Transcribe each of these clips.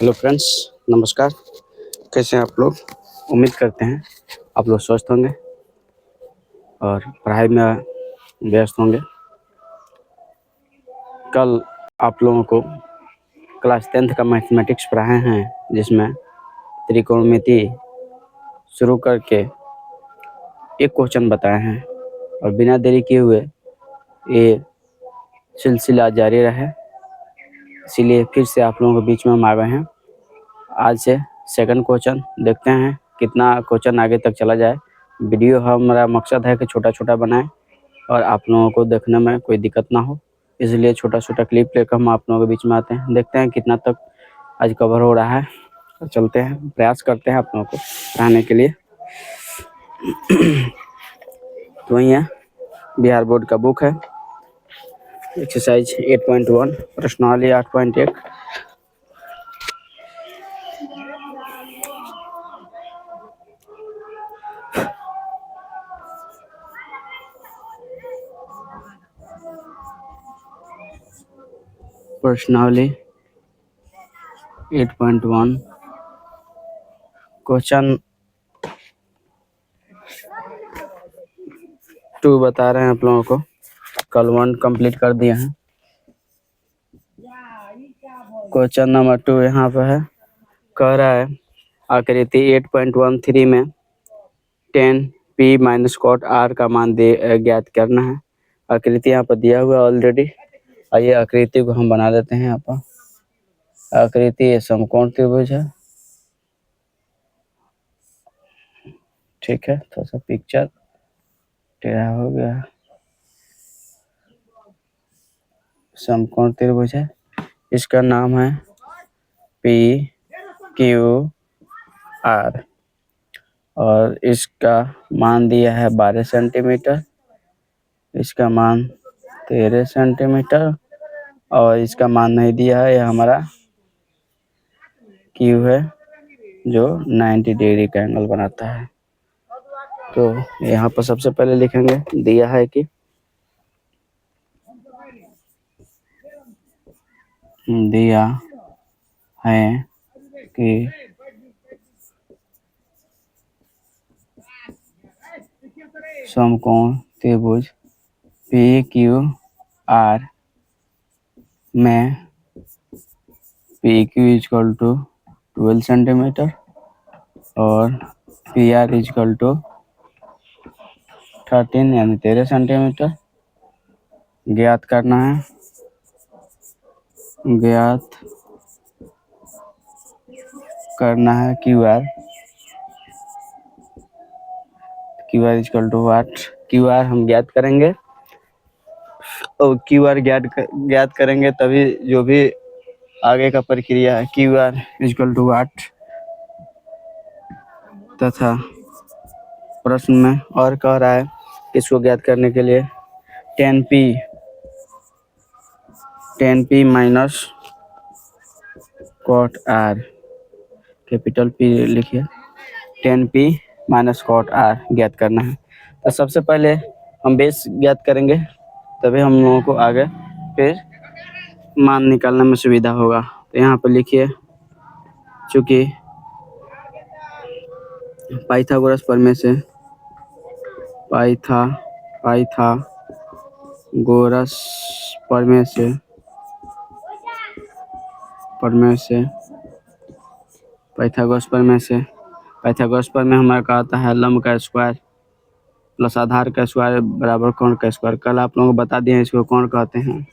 Hello friends, नमस्कार। कैसे हैं आप लोग? उम्मीद करते हैं आप लोग स्वस्थ होंगे और पढ़ाई में व्यस्त होंगे। कल आप लोगों को क्लास 10th का मैथमेटिक्स पढ़ाए हैं, जिसमें त्रिकोणमिति शुरू करके एक क्वेश्चन बताए हैं और बिना देरी किए हुए ये सिलसिला जारी रहे, इसीलिए फिर से आप लोगों के बीच में हम आ गए हैं। आज से सेकंड क्वेश्चन देखते हैं कितना क्वेश्चन आगे तक चला जाए। वीडियो हमारा मकसद है कि छोटा छोटा बनाएं और आप लोगों को देखने में कोई दिक्कत ना हो, इसलिए छोटा छोटा क्लिप लेकर हम आप लोगों के बीच में आते हैं। देखते हैं कितना तक आज कवर हो रहा है, तो चलते हैं, प्रयास करते हैं आप लोगों को पढ़ाने के लिए। तो वही है, बिहार बोर्ड का बुक है, एक्सरसाइज 8.1, प्रश्नावली 8.1। प्रश्नावली 8.1 क्वेश्चन 2 बता रहे हैं आप लोगों को। कल 1 कंप्लीट कर दिए हैं। क्वेश्चन नंबर 2 यहाँ पे है, कह रहा है आकृति 8.13 में 10p माइनस कॉट r का मान ज्ञात करना है। आकृति यहाँ पर दिया हुआ है ऑलरेडी। आइए आकृति को हम बना देते हैं। यहाँ पर आकृति समकोण त्रिभुज है, ठीक है। थोड़ा सा पिक्चर टेढ़ा हो गया। समकोण त्रिभुज है, इसका नाम है पी क्यू आर और इसका मान दिया है 12 सेंटीमीटर, इसका मान 13 सेंटीमीटर और इसका मान नहीं दिया है। यह हमारा क्यू है जो 90 डिग्री का एंगल बनाता है। तो यहाँ पर सबसे पहले लिखेंगे, दिया है कि समकोण त्रिभुज पी क्यू आर में P Q equal to 12 centimetre और पी आर इक्वल टू 13 यानी 13 सेंटीमीटर ज्ञात करना है। ज्ञात करना है Q R equal to what. Q R हम ज्ञात करेंगे और क्यू आर ज्ञात करेंगे तभी जो भी आगे का प्रक्रिया है क्यू आर इक्वल टू वाट। तथा प्रश्न में और कह रहा है इसको ज्ञात करने के लिए 10p minus cot R, capital P लिखिए, 10p माइनस कॉट आर ज्ञात करना है। तो सबसे पहले हम बेस ज्ञात करेंगे, तभी हम लोगों को आगे फिर मान निकालने में सुविधा होगा। तो यहाँ पर लिखिए, चूँकि पाइथागोरस प्रमेय से पाइथागोरस प्रमेय हमारा कहता है लंब का स्क्वायर प्लस आधार का स्क्वायर बराबर कोण का स्क्वायर। कल आप लोगों को बता दिए इसको कोण कहते हैं,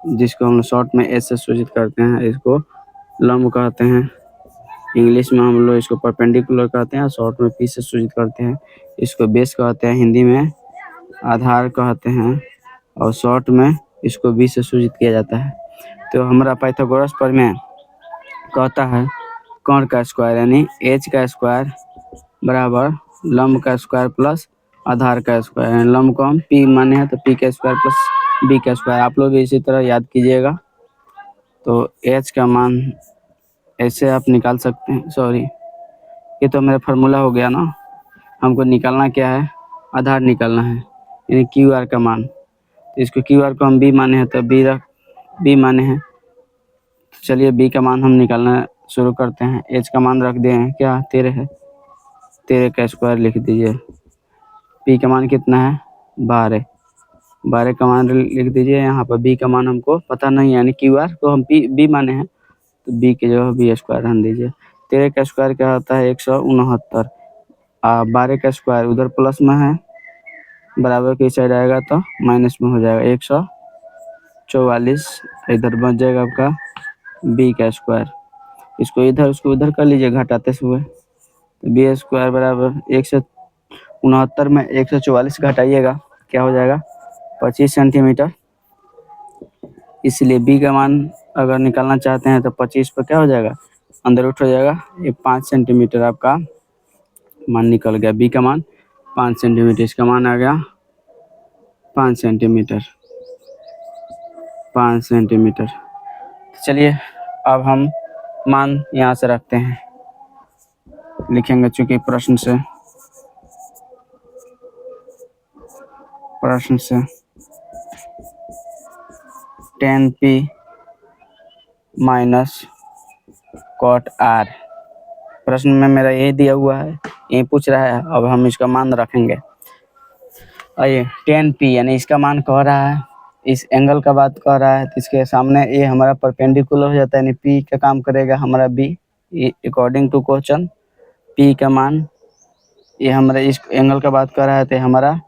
जिसको हम शॉर्ट में एस से सूचित करते हैं। इसको लंब कहते हैं, इंग्लिश में हम लोग इसको परपेंडिकुलर कहते हैं, शॉर्ट में पी से सूचित करते हैं। इसको बेस कहते हैं, हिंदी में आधार कहते हैं और शॉर्ट में इसको बी से सूचित किया जाता है। तो हमारा पाइथागोरस प्रमेय कहता है कोण का स्क्वायर यानी एच का स्क्वायर बराबर लंब का स्क्वायर प्लस आधार का स्क्वायर। लंब को हम पी माने हैं तो पी का स्क्वायर प्लस बी का स्क्वायर। आप लोग भी इसी तरह याद कीजिएगा। तो एच का मान ऐसे आप निकाल सकते हैं। सॉरी, ये तो मेरा फार्मूला हो गया ना। हमको निकालना क्या है, आधार निकालना है यानी क्यू आर का मान। तो इसको क्यू आर को हम बी माने हैं तो बी माने हैं, चलिए बी का मान हम निकालना शुरू करते हैं। एच का मान रख दिए हैं, क्या 13 है, 13 का स्क्वायर लिख दीजिए। पी का मान कितना है 12, 12 का मान लिख दीजिए। यहाँ पर बी का मान हमको पता नहीं है, यानी क्यू आर को हम बी माने हैं, तो बी के जो है बी स्क्वायर रन दीजिए। 13 का स्क्वायर क्या होता है 169, 12 का स्क्वायर उधर प्लस में है, बराबर की साइड आएगा तो माइनस में हो जाएगा 144, इधर बच जाएगा आपका बी का स्क्वायर। इसको इधर उसको उधर कर लीजिए घटाते हुए, तो बी स्क्वायर बराबर 169 में 144 घटाइएगा, क्या हो जाएगा 25 सेंटीमीटर। इसलिए बी का मान अगर निकालना चाहते हैं तो 25 पर क्या हो जाएगा, अंदर उठ हो जाएगा, ये 5 सेंटीमीटर आपका मान निकल गया। बी का मान 5 सेंटीमीटर, इसका मान आ गया 5 सेंटीमीटर, 5 सेंटीमीटर। चलिए अब हम मान यहाँ से रखते हैं, लिखेंगे चूँकि प्रश्न से 10p माइनस कॉट आर, प्रश्न में मेरा ये दिया हुआ है, ये पूछ रहा है, अब हम इसका मान रखेंगे। आइए 10p यानी इसका मान कह रहा है, इस एंगल का बात कह रहा है, तो इसके सामने ये हमारा परपेंडिकुलर हो जाता है, यानी p का काम करेगा हमारा b, according to question p का मान, ये हमारा इस एंगल का बात कर रहा है, तो हमारा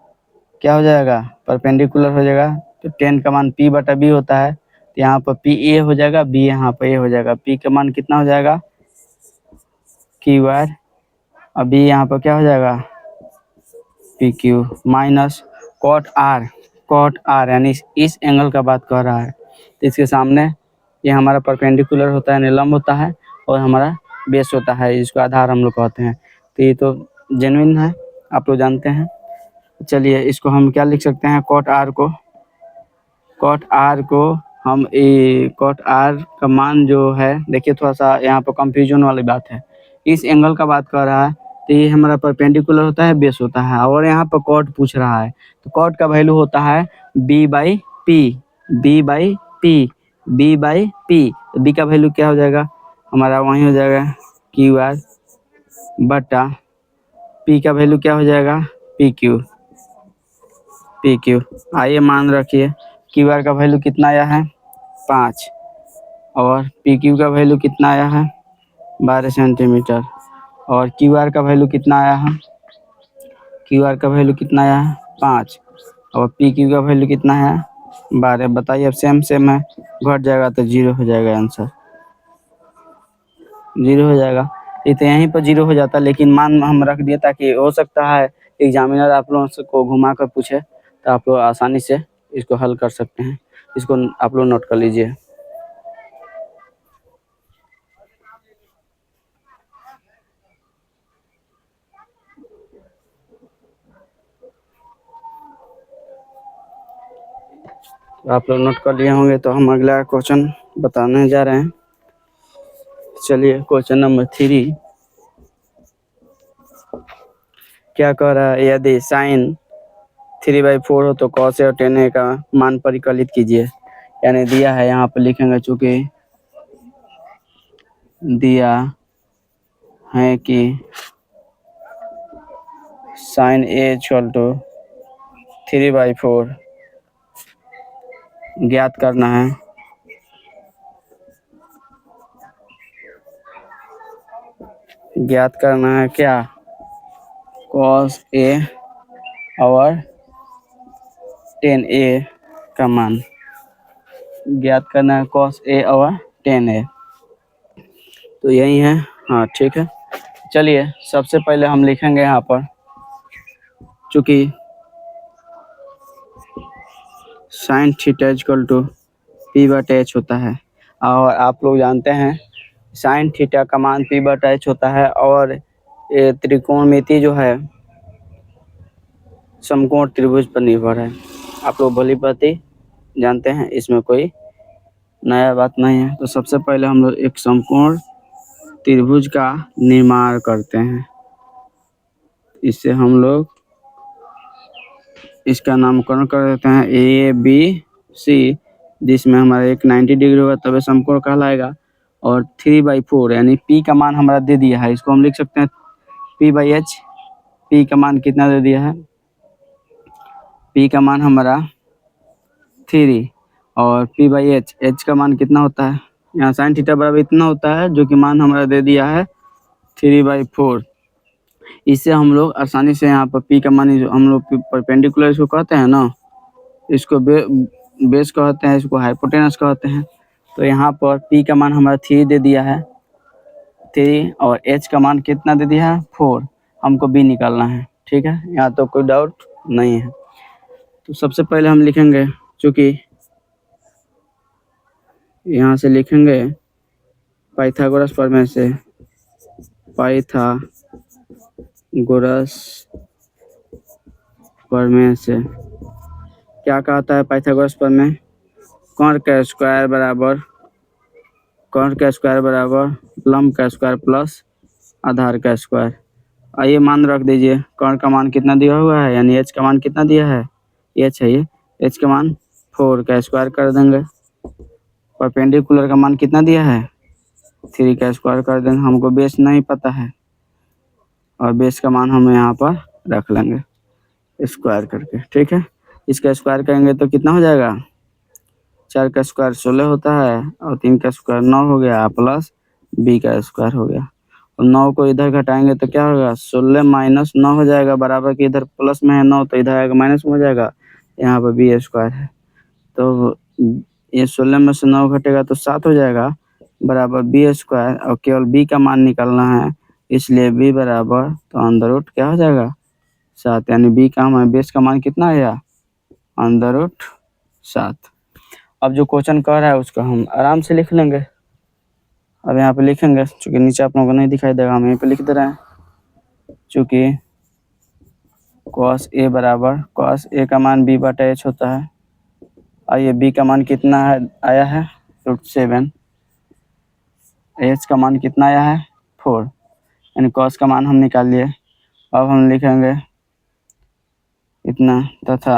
क्या हो जाएगा परपेंडिकुलर हो जाएगा। तो 10 का मान p बटा b होता है, तो यहाँ पर p a हो जाएगा, b यहाँ पर a हो जाएगा। p का मान कितना हो जाएगा क्यू आर, और b यहाँ पर क्या हो जाएगा P Q minus cot R, cot R यानी इस एंगल का बात कर रहा है, तो इसके सामने ये हमारा परपेंडिकुलर होता है, यानी लंब होता है, और हमारा बेस होता है, इसको आधार हम लोग कहते हैं। तो ये तो जेन्युइन है, आप लोग जानते हैं। चलिए इसको हम क्या लिख सकते हैं, कॉट आर को, कॉट आर को हम कॉट आर का मान जो है, देखिए थोड़ा सा यहाँ पर कंफ्यूजन वाली बात है, इस एंगल का बात कर रहा है, तो ये हमारा परपेंडिकुलर होता है, बेस होता है, और यहाँ पर कॉट पूछ रहा है, तो कॉट का वैल्यू होता है b by P, b by P, b by P, तो b का वैल्यू क्या हो जाएगा हमारा, वहीं हो जाएगा क्यू आर बटा p का वैल्यू क्या हो जाएगा पी क्यू, पी क्यू। आइए मान रखिए क्यू आर का वैल्यू कितना आया है 5, और पी क्यू का वैल्यू कितना आया है 12 सेंटीमीटर, और क्यू आर का वैल्यू कितना आया है, क्यू आर का वैल्यू कितना आया है 5, और पी क्यू का वैल्यू कितना है 12। बताइए अब सेम सेम है, घट जाएगा तो 0 हो जाएगा, आंसर 0 हो जाएगा। ये तो यहीं पर 0 हो जाता, लेकिन मान हम रख दिए ताकि हो सकता है एग्जामिनर आप लोगों को घुमा कर पूछे, तो आप लोग आसानी से इसको हल कर सकते हैं। इसको आप लोग नोट कर लीजिए। आप लोग नोट कर लिए होंगे, तो हम अगला क्वेश्चन बताने जा रहे हैं। चलिए क्वेश्चन नंबर 3 क्या कह रहा है, यदि साइन 3/4 हो तो cos और tan a का मान परिकलित कीजिए। यानी दिया है, यहाँ पर लिखेंगे, चूँकि दिया है कि साइन a इक्वल टू 3/4 ज्ञात करना है, ज्ञात करना है क्या cos a और tan a का मान, ज्ञात करना है cos a और tan a, तो यही है। हाँ ठीक है, चलिए सबसे पहले हम लिखेंगे यहाँ पर, चूँकि sine theta equal to P बटा एच होता है, और आप लोग जानते हैं साइन थीटा का मान पी बटा एच होता है, और ये त्रिकोणमिति जो है समकोण त्रिभुज पर निर्भर है। आप लोग भली भांति जानते हैं, इसमें कोई नया बात नहीं है। तो सबसे पहले हम लोग एक समकोण त्रिभुज का निर्माण करते हैं, इससे हम लोग इसका नामकरण कर देते हैं ए बी सी, जिसमें हमारा एक 90 डिग्री होगा तभी समकोण कहलाएगा, और 3/4 यानी पी का मान हमारा दे दिया है। इसको हम लिख सकते हैं P/H। पी का मान कितना दे दिया है? पी का मान हमारा 3 और P/H, H का मान कितना होता है? यहाँ साइन थीटा बराबर इतना होता है, जो कि मान हमारा दे दिया है 3/4। इससे हम लोग आसानी से यहाँ पर पी का मान हम लोग परपेंडिकुलर इसको कहते हैं ना, इसको बेस कहते हैं, इसको हाइपोटेनस कहते हैं। तो यहाँ पर पी का मान हमारा 3 दे दिया है, 3 और एच का मान कितना दे दिया है? 4। हमको बी निकालना है। ठीक है, यहाँ तो कोई डाउट नहीं है। तो सबसे पहले हम लिखेंगे, चूँकि यहाँ से लिखेंगे पाइथागोरस प्रमेय से, पाइथागोरस प्रमेय से क्या कहता है? पाइथागोरस प्रमेय कर्ण का स्क्वायर बराबर लंब का स्क्वायर प्लस आधार का स्क्वायर। आइए मान रख दीजिए, कर्ण का मान कितना दिया हुआ है, यानी एच का मान कितना दिया है? एच है ये, एच का मान 4 का स्क्वायर कर देंगे। परपेंडिकुलर का मान कितना दिया है? 3 का स्क्वायर कर देंगे। हमको बेस नहीं पता है, और बेस का मान हम यहाँ पर रख लेंगे स्क्वायर करके। ठीक है, इसका स्क्वायर करेंगे तो कितना हो जाएगा? 4 का स्क्वायर 16 होता है, और 3 का स्क्वायर 9 हो गया, प्लस बी का स्क्वायर हो गया। और 9 को इधर घटाएंगे तो क्या होगा? 16 माइनस 9 हो जाएगा, बराबर कि इधर प्लस में है 9, तो इधर आएगा माइनस में हो जाएगा। यहाँ पर बी स्क्वायर है, तो ये 16 में से 9 घटेगा तो 7 हो जाएगा, बराबर बी स्क्वायर। और केवल बी का मान निकालना है, इसलिए बी बराबर, तो अंडर रूट क्या हो जाएगा? 7। यानी बी का हमारे बेस का मान कितना आया? Under root 7। अब जो क्वेश्चन कह रहा है उसको हम आराम से लिख लेंगे। अब यहाँ पे लिखेंगे, चूँकि नीचे आप लोगों को नहीं दिखाई देगा, हम यहीं पे लिख दे रहे हैं। चूँकि cos A बराबर, cos A का मान B/H होता है। आइए B का मान कितना है आया है? √7। H का मान कितना आया है? 4, यानी cos का मान हम निकाल लिए। अब हम लिखेंगे इतना, तथा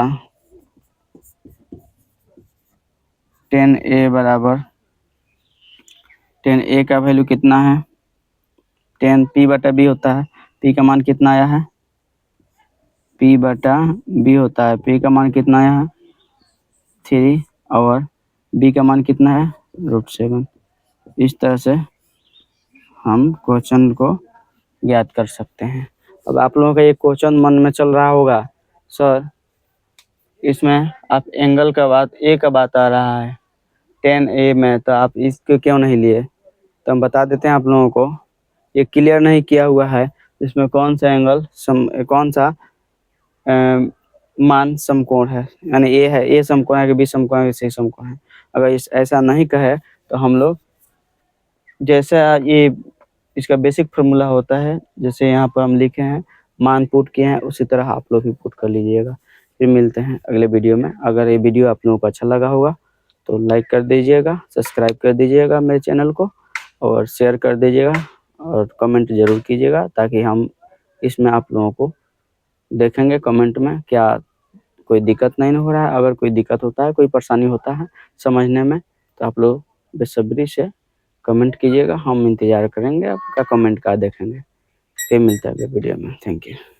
tan A बराबर, tan A का वैल्यू कितना है? tan P/B होता है। P का मान कितना आया है? P/B होता है। P का मान कितना आया है? 3, और B का मान कितना है? √7। इस तरह से हम क्वेश्चन को ज्ञात कर सकते हैं। अब आप लोगों का ये क्वेश्चन मन में चल रहा होगा, सर इसमें आप एंगल का बात, ए का बात आ रहा है tan A में, तो आप इसको क्यों नहीं लिए? तो हम बता देते हैं आप लोगों को, ये क्लियर नहीं किया हुआ है इसमें कौन सा एंगल कौन सा मान समकोण है, यानी ए है, ए समकोण है कि बी समकोण है कि सी समकोण है। अगर इस ऐसा नहीं कहे तो हम लोग, जैसा ये इसका बेसिक फार्मूला होता है, जैसे यहाँ पर हम लिखे हैं, मान पुट किए हैं, उसी तरह आप लोग भी पुट कर लीजिएगा। फिर मिलते हैं अगले वीडियो में। अगर ये वीडियो आप लोगों को अच्छा लगा होगा तो लाइक कर दीजिएगा, सब्सक्राइब कर दीजिएगा मेरे चैनल को, और शेयर कर दीजिएगा, और कमेंट ज़रूर कीजिएगा, ताकि हम इसमें आप लोगों को देखेंगे कमेंट में क्या कोई दिक्कत नहीं हो रहा है। अगर कोई दिक्कत होता है, कोई परेशानी होता है समझने में, तो आप लोग बेसब्री से कमेंट कीजिएगा, हम इंतज़ार करेंगे आपका कमेंट का, देखेंगे। फिर मिलता है अगले वीडियो में। Thank you.